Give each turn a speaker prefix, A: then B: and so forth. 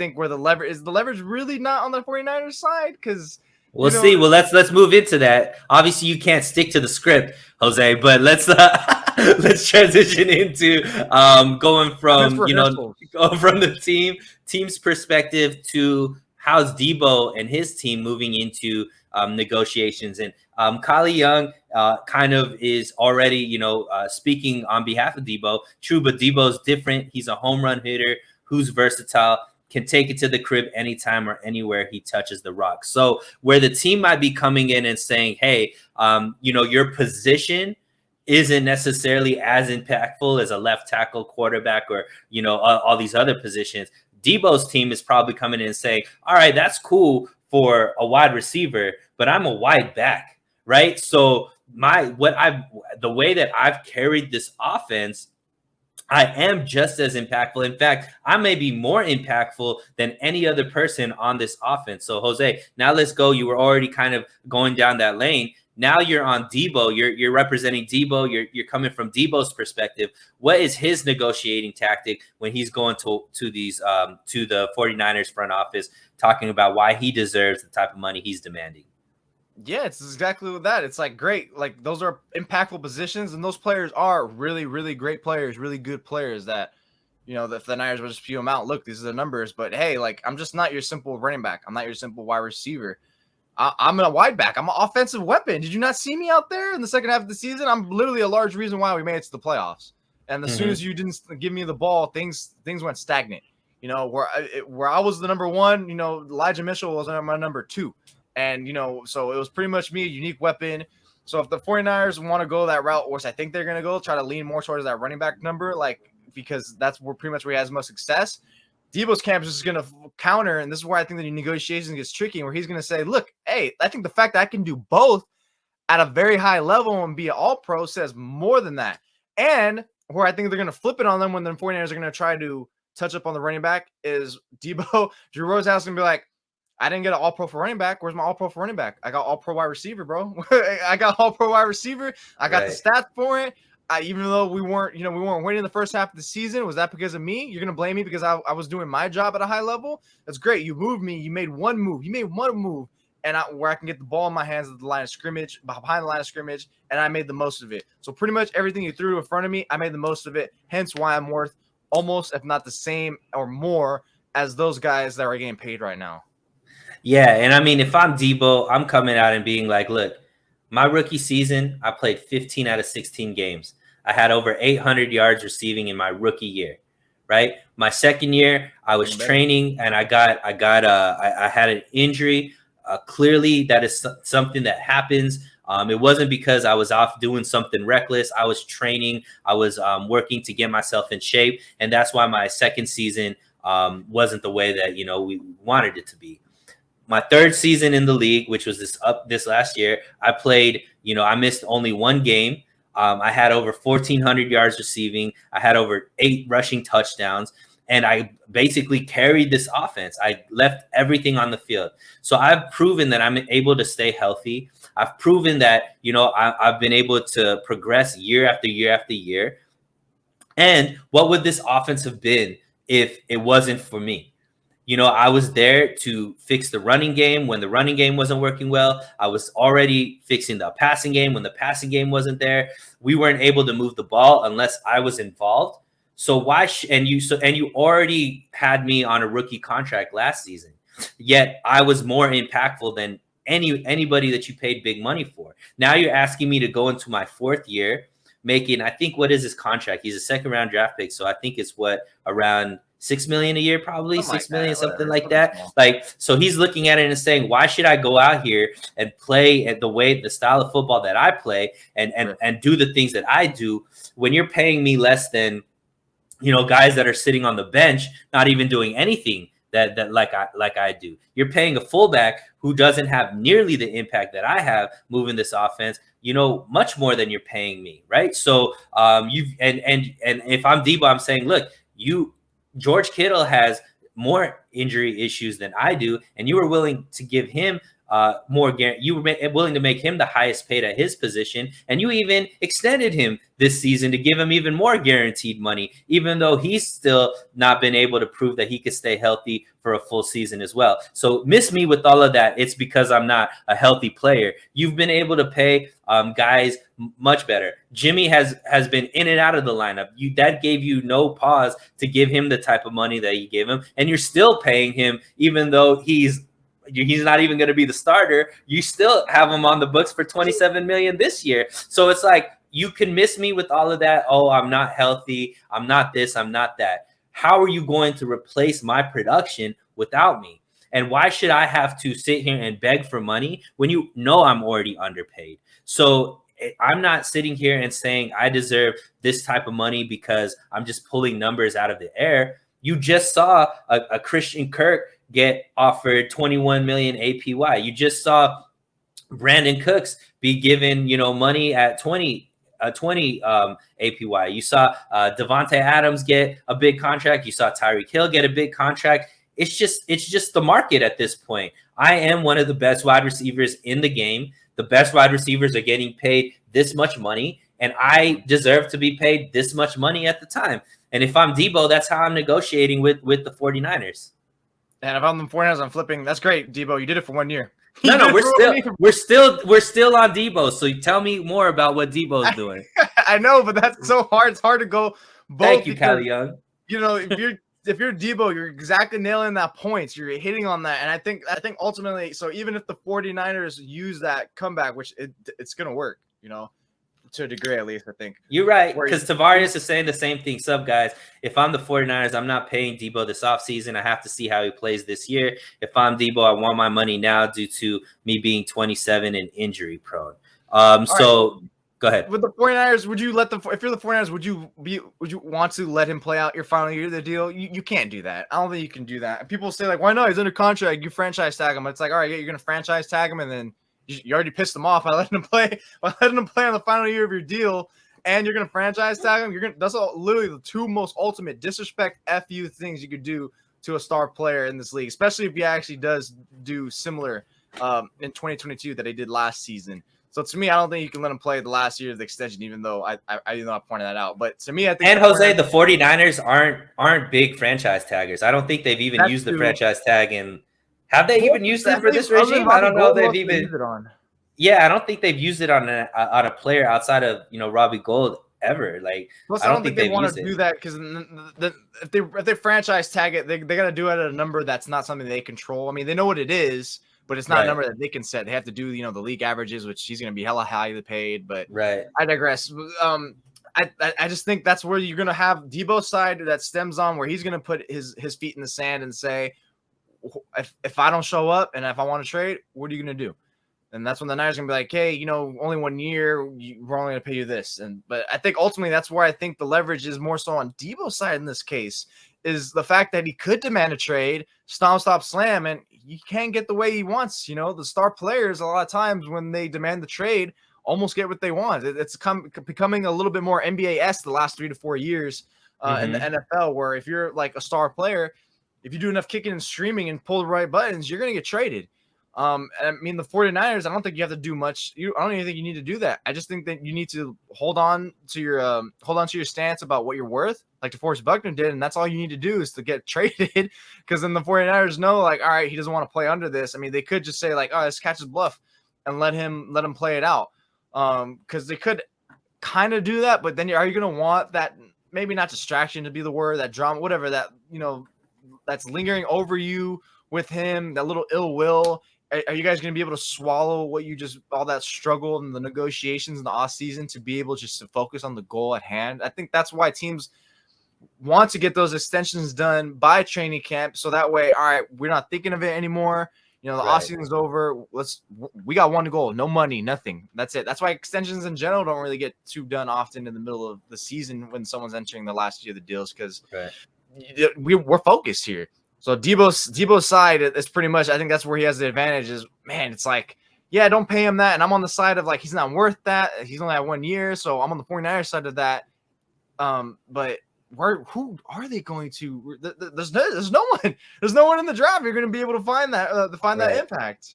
A: think where the leverage really not on the 49ers side? Because
B: we'll see. Well, let's move into that. Obviously, you can't stick to the script, Jose, but let's let's transition into going from going from the team's perspective to how's Deebo and his team moving into negotiations. And Kylie Young kind of is already speaking on behalf of Deebo. True, but Deebo's different. He's a home run hitter who's versatile, can take it to the crib anytime or anywhere he touches the rock. So where the team might be coming in and saying, hey, your position isn't necessarily as impactful as a left tackle, quarterback, or, all these other positions. Deebo's team is probably coming in and saying, all right, that's cool for a wide receiver, but I'm a wide back, right? So the way that I've carried this offense, I am just as impactful. In fact, I may be more impactful than any other person on this offense. So, Jose, now let's go. You were already kind of going down that lane. Now you're on Deebo. You're representing Deebo. You're coming from Deebo's perspective. What is his negotiating tactic when he's going to the 49ers front office, talking about why he deserves the type of money he's demanding?
A: Yeah, it's exactly that. It's like, great. Like, those are impactful positions, and those players are really, really great players, really good players that, if the Niners would just spew them out, look, these are the numbers. But hey, like, I'm just not your simple running back. I'm not your simple wide receiver. I'm a wide back. I'm an offensive weapon. Did you not see me out there in the second half of the season? I'm literally a large reason why we made it to the playoffs. And as soon as you didn't give me the ball, things went stagnant. Where I was the number one, Elijah Mitchell was my number two. And, so it was pretty much me, a unique weapon. So if the 49ers want to go that route, which I think they're going to go, try to lean more towards that running back number, because that's pretty much where he has most success. Deebo's camp is just going to counter, and this is where I think the negotiation gets tricky, where he's going to say, look, hey, I think the fact that I can do both at a very high level and be an all-pro says more than that. And where I think they're going to flip it on them when the 49ers are going to try to touch up on the running back is Deebo. Drew Rosenhaus is going to be like, I didn't get an all-pro for running back. Where's my all-pro for running back? I got all-pro wide receiver, bro. I got all-pro wide receiver. I got the stats for it. Even though we weren't winning the first half of the season, was that because of me? You're going to blame me because I was doing my job at a high level? That's great. You moved me. You made one move. And where I can get the ball in my hands at the line of scrimmage, behind the line of scrimmage, and I made the most of it. So pretty much everything you threw in front of me, I made the most of it. Hence why I'm worth almost, if not the same or more, as those guys that are getting paid right now.
B: Yeah, and I mean, if I'm Deebo, I'm coming out and being like, look, my rookie season, I played 15 out of 16 games. I had over 800 yards receiving in my rookie year, right? My second year, I was training and I had an injury. Clearly, that is something that happens. It wasn't because I was off doing something reckless. I was training. I was working to get myself in shape. And that's why my second season wasn't the way that, we wanted it to be. My third season in the league, which was this last year, I played, I missed only one game. I had over 1,400 yards receiving. I had over 8 rushing touchdowns, and I basically carried this offense. I left everything on the field. So I've proven that I'm able to stay healthy. I've proven that, I've been able to progress year after year after year. And what would this offense have been if it wasn't for me? I was there to fix the running game when the running game wasn't working well. I was already fixing the passing game when the passing game wasn't there. We weren't able to move the ball unless I was involved. So why? And you already had me on a rookie contract last season. Yet I was more impactful than anybody that you paid big money for. Now you're asking me to go into my fourth year, making, I think, what is his contract? He's a second round draft pick, so I think it's around $6 million a year, probably $6 million, something like that. So he's looking at it and saying, why should I go out here and play at the style of football that I play and do the things that I do when you're paying me less than, guys that are sitting on the bench, not even doing anything that like I do. You're paying a fullback who doesn't have nearly the impact that I have moving this offense, much more than you're paying me, right? So and if I'm Deebo, I'm saying, look, George Kittle has more injury issues than I do, and you were willing to give him you were willing to make him the highest paid at his position, and you even extended him this season to give him even more guaranteed money, even though he's still not been able to prove that he could stay healthy for a full season as well. So miss me with all of that. It's because I'm not a healthy player. You've been able to pay guys much better. Jimmy has been in and out of the lineup. That gave you no pause to give him the type of money that you gave him, and you're still paying him even though he's not even going to be the starter. You still have him on the books for $27 million this year. So it's like, you can miss me with all of that. Oh, I'm not healthy. I'm not this. I'm not that. How are you going to replace my production without me? And why should I have to sit here and beg for money when you know I'm already underpaid? So I'm not sitting here and saying I deserve this type of money because I'm just pulling numbers out of the air. You just saw a Christian Kirk get offered 21 million APY. You just saw Brandon Cooks be given, money at 20 APY. You saw Devontae Adams get a big contract. You saw Tyreek Hill get a big contract. It's just the market at this point. I am one of the best wide receivers in the game. The best wide receivers are getting paid this much money, and I deserve to be paid this much money at the time. And if I'm Deebo, that's how I'm negotiating with the 49ers.
A: And if I'm the 49ers, I'm flipping. That's great, Deebo. You did it for 1 year.
B: No, we're still on Deebo. So tell me more about what Deebo's doing.
A: I know, but that's so hard. It's hard to go both.
B: Thank you, Callie Young.
A: If you're Deebo, you're exactly nailing that points. You're hitting on that. And I think ultimately, so even if the 49ers use that comeback, which it's gonna work, to a degree at least, I think.
B: You're right, because Tavarius is saying the same thing. Sub guys, if I'm the 49ers, I'm not paying Deebo this offseason. I have to see how he plays this year. If I'm Deebo, I want my money now due to me being 27 and injury prone. So go ahead.
A: With the 49ers, if you're the 49ers, would you want to let him play out your final year of the deal? You can't do that. I don't think you can do that. People say like, why not? He's under contract. You franchise tag him. It's like, all right, you're gonna franchise tag him, and then you already pissed him off by letting him play on the final year of your deal, and you're gonna franchise tag him. That's literally the two most ultimate disrespect FU things you could do to a star player in this league, especially if he actually does do similar in 2022 that he did last season. So to me, I don't think you can let him play the last year of the extension, even though I pointed that out. But to me, I think
B: the 49ers aren't big franchise taggers. I don't think they've even used the franchise tag in. Have they even used it for this regime? I don't know if they've even used it on. Yeah, I don't think they've used it on a player outside of Robbie Gould ever. Like,
A: plus, I don't think they want to do that because if they franchise tag it, they got to do it at a number that's not something they control. I mean, they know what it is, but it's not a number that they can set. They have to do the league averages, which he's going to be hella highly paid. But I digress. I just think that's where you're going to have Deebo's side that stems on where he's going to put his feet in the sand and say, if I don't show up and if I want to trade, what are you going to do? And that's when the Niners are going to be like, hey, only 1 year, we're only going to pay you this. But I think ultimately that's where I think the leverage is more so on Deebo's side in this case, is the fact that he could demand a trade, stop, slam, and he can't get the way he wants. The star players, a lot of times when they demand the trade, almost get what they want. It's becoming a little bit more NBA-esque the last 3 to 4 years in the NFL, where if you're like a star player, if you do enough kicking and streaming and pull the right buttons, you're going to get traded. And I mean, the 49ers, I don't think you have to do much. I don't even think you need to do that. I just think that you need to hold on to your stance about what you're worth, like DeForest Buckner did, and that's all you need to do is to get traded, because then the 49ers know, like, all right, he doesn't want to play under this. I mean, they could just say like, oh, this catches bluff, and let him play it out, because they could kind of do that. But then are you going to want that, maybe not distraction to be the word, that drama, whatever, that that's lingering over you with him, that little ill will? Are you guys going to be able to swallow all that struggle and the negotiations in the off season to be able just to focus on the goal at hand? I think that's why teams want to get those extensions done by training camp. So that way, all right, we're not thinking of it anymore. The off season's over. We got one goal, no money, nothing. That's it. That's why extensions in general don't really get too done often in the middle of the season when someone's entering the last year of the deals, because we're focused here. So Deebo's side is pretty much, I think that's where he has the advantage is, man, it's like, yeah, don't pay him that. And I'm on the side of like, he's not worth that. He's only had 1 year. So I'm on the 49ers side of that. But who are they going to? There's no one in the draft. You're going to be able to find that, that impact.